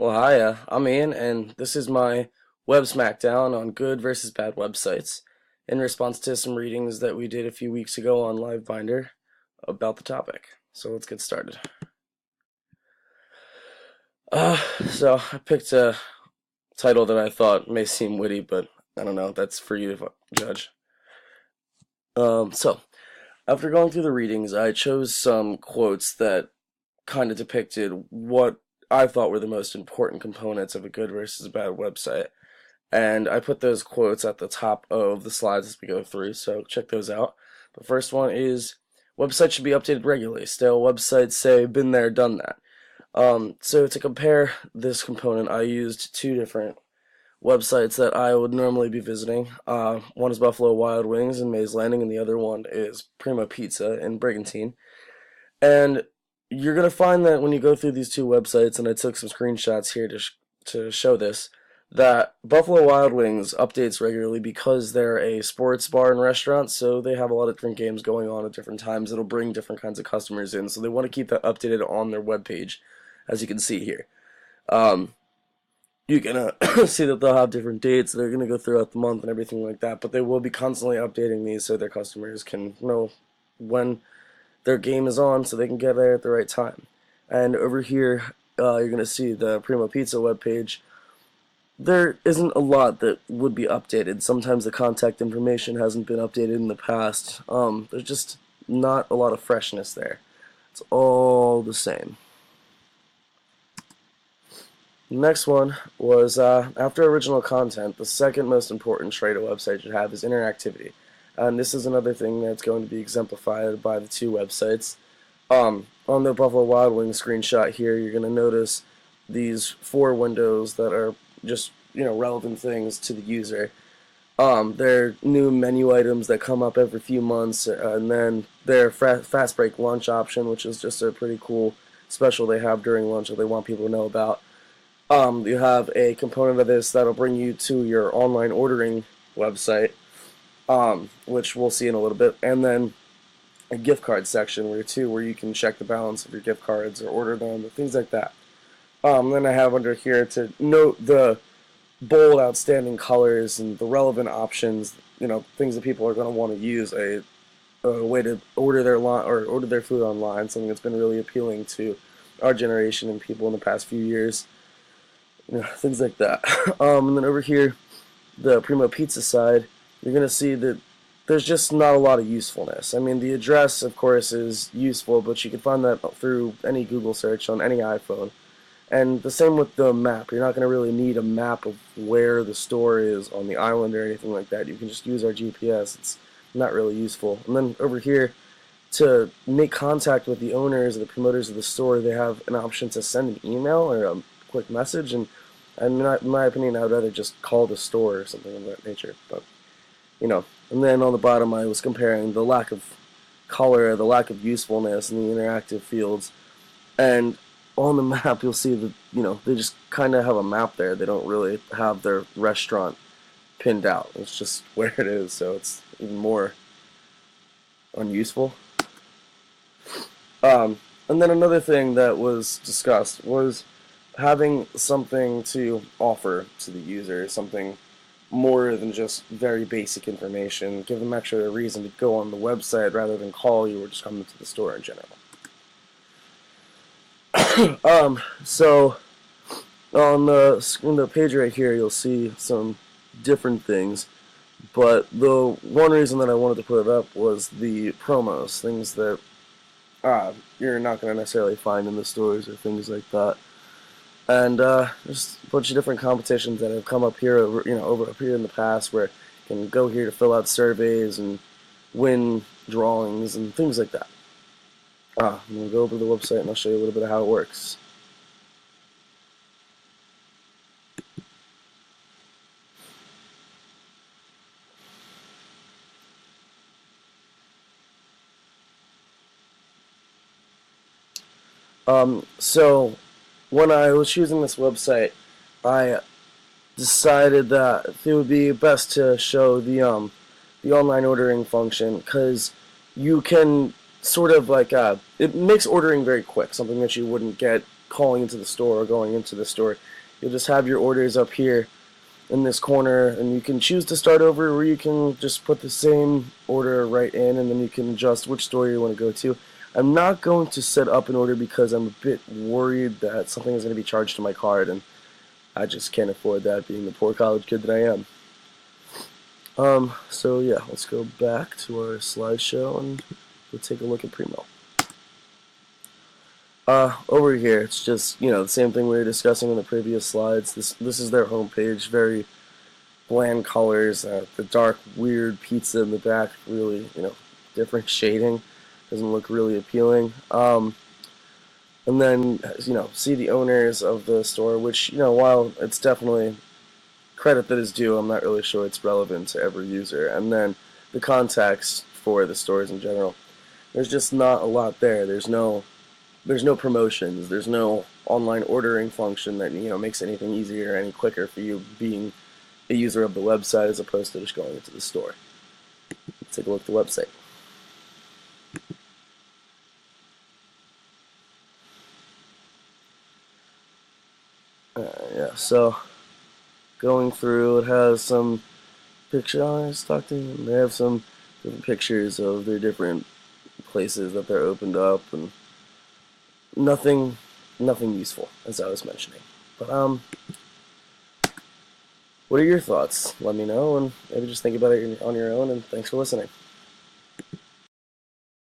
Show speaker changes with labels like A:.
A: Well, hiya, I'm Ian, and this is my web smackdown on good versus bad websites in response to some readings that we did a few weeks ago on LiveBinder about the topic. So let's get started. Uh, so I picked a title that I thought may seem witty, but I don't know, that's for you to judge. So after going through the readings, I chose some quotes that kind of depicted what I thought were the most important components of a good versus a bad website. And I put those quotes at the top of the slides as we go through, so check those out. The first one is websites should be updated regularly. Stale websites say been there, done that. So to compare this component, I used two different websites that I would normally be visiting. One is Buffalo Wild Wings in Mays Landing, and the other one is Primo Pizza in Brigantine. And you're gonna find that when you go through these two websites, and I took some screenshots here to show this, that Buffalo Wild Wings updates regularly because they're a sports bar and restaurant, so they have a lot of different games going on at different times. It'll bring different kinds of customers in, so they want to keep that updated on their webpage, as you can see here. Um, you can see that they'll have different dates they're going to go throughout the month and everything like that, but they will be constantly updating these so their customers can know when their game is on so they can get there at the right time. And over here, you're going to see the Primo Pizza webpage. There isn't a lot that would be updated. Sometimes the contact information hasn't been updated in the past. There's just not a lot of freshness there. It's all the same. The next one was after original content, the second most important trait a website should have is interactivity. And this is another thing that's going to be exemplified by the two websites. On the Buffalo Wild Wings screenshot here, you're going to notice these four windows that are just relevant things to the user. There are new menu items that come up every few months, and then their fast break lunch option, which is just a pretty cool special they have during lunch that they want people to know about. You have a component of this that'll bring you to your online ordering website, which we'll see in a little bit, and then a gift card section where you can check the balance of your gift cards or order them, or things like that. Then I have under here to note the bold, outstanding colors and the relevant options. Things that people are going to want to use a way to order their food online. Something that's been really appealing to our generation and people in the past few years. Things like that. And then over here, the Primo Pizza side, you're going to see that there's just not a lot of usefulness. I mean, the address, of course, is useful, but you can find that through any Google search on any iPhone. And the same with the map. You're not going to really need a map of where the store is on the island or anything like that. You can just use our GPS. It's not really useful. And then over here, to make contact with the owners or the promoters of the store, they have an option to send an email or a quick message. And in my opinion, I would rather just call the store or something of that nature. But, And then on the bottom, I was comparing the lack of color, the lack of usefulness in the interactive fields. And on the map, you'll see that, they just kind of have a map there. They don't really have their restaurant pinned out. It's just where it is, so it's even more unuseful. And then another thing that was discussed was having something to offer to the user, something more than just very basic information. Give them actually a reason to go on the website rather than call you or just come to the store in general. So on the page right here, you'll see some different things, but the one reason that I wanted to put it up was the promos, things that you're not going to necessarily find in the stores or things like that. And there's a bunch of different competitions that have come up here over here in the past where you can go here to fill out surveys and win drawings and things like that. I'm going to go over to the website and I'll show you a little bit of how it works. So when I was choosing this website, I decided that it would be best to show the online ordering function, because you can sort of it makes ordering very quick, something that you wouldn't get calling into the store or going into the store. You'll just have your orders up here in this corner, and you can choose to start over, or you can just put the same order right in, and then you can adjust which store you want to go to. I'm not going to set up an order because I'm a bit worried that something is going to be charged to my card, and I just can't afford that, being the poor college kid that I am. So yeah, let's go back to our slideshow and we'll take a look at Primo. Over here, it's just, the same thing we were discussing in the previous slides. This is their homepage, very bland colors, the dark, weird pizza in the back, really, different shading, doesn't look really appealing. And then, see the owners of the store, which, while it's definitely credit that is due, I'm not really sure it's relevant to every user. And then the contacts for the stores in general. There's just not a lot there. There's no promotions. There's no online ordering function that makes anything easier or any quicker for you being a user of the website as opposed to just going into the store. Let's take a look at the website. Yeah, so going through, it has some pictures. They have some different pictures of their different places that they're opened up, and nothing useful, as I was mentioning. But what are your thoughts? Let me know, and maybe just think about it on your own, and thanks for listening.